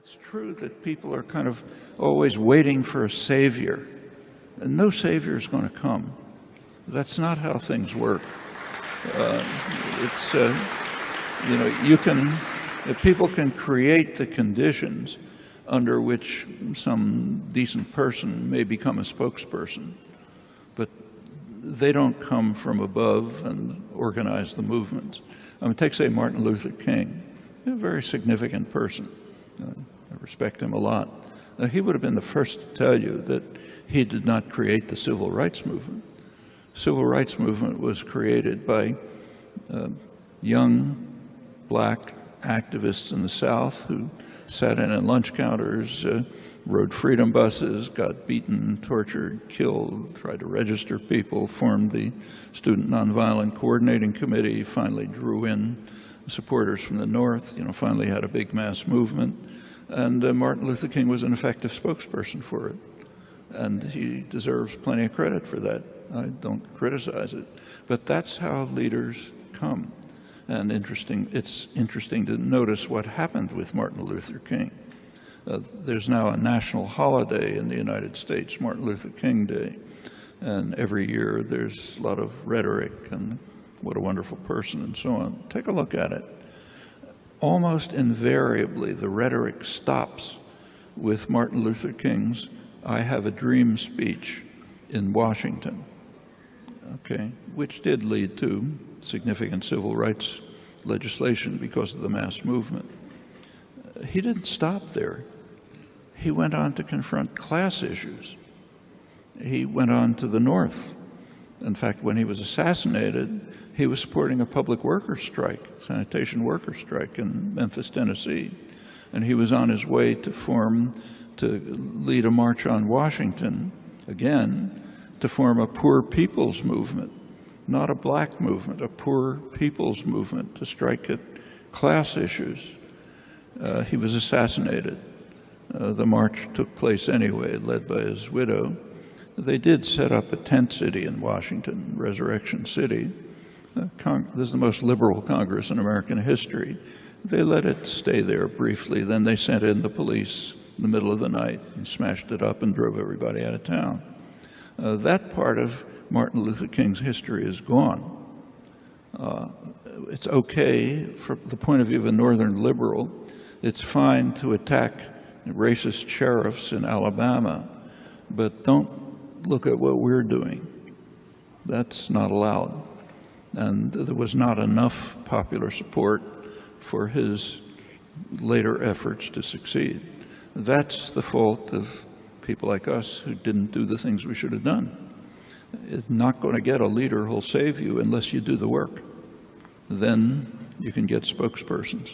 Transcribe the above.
It's true that people are kind of always waiting for a savior, and no savior is going to come. That's not how things work. People can create the conditions under which some decent person may become a spokesperson, but they don't come from above and organize the movements. Take, say, Martin Luther King, a very significant person. I respect him a lot. He would have been the first to tell you that he did not create the civil rights movement. The civil rights movement was created by young black activists in the South who sat in at lunch counters, rode freedom buses, got beaten, tortured, killed, tried to register people, formed the Student Nonviolent Coordinating Committee, finally drew in supporters from the North, finally had a big mass movement. And Martin Luther King was an effective spokesperson for it. And he deserves plenty of credit for that. I don't criticize it. But that's how leaders come. And it's interesting to notice what happened with Martin Luther King. There's now a national holiday in the United States, Martin Luther King Day. And every year there's a lot of rhetoric and what a wonderful person and so on. Take a look at it. Almost invariably, the rhetoric stops with Martin Luther King's "I Have a Dream" speech in Washington, which did lead to significant civil rights legislation because of the mass movement. He didn't stop there. He went on to confront class issues. He went on to the North. In fact, when he was assassinated, he was supporting a public workers' strike, sanitation workers' strike in Memphis, Tennessee. And he was on his way to lead a march on Washington, again, to form a poor people's movement, not a black movement, a poor people's movement to strike at class issues. He was assassinated. The march took place anyway, led by his widow. They did set up a tent city in Washington, Resurrection City. This is the most liberal Congress in American history. They let it stay there briefly, then they sent in the police in the middle of the night and smashed it up and drove everybody out of town. That part of Martin Luther King's history is gone. It's okay from the point of view of a northern liberal. It's fine to attack racist sheriffs in Alabama, but don't look at what we're doing. That's not allowed. And there was not enough popular support for his later efforts to succeed. That's the fault of people like us who didn't do the things we should have done. It's not going to get a leader who'll save you unless you do the work. Then you can get spokespersons.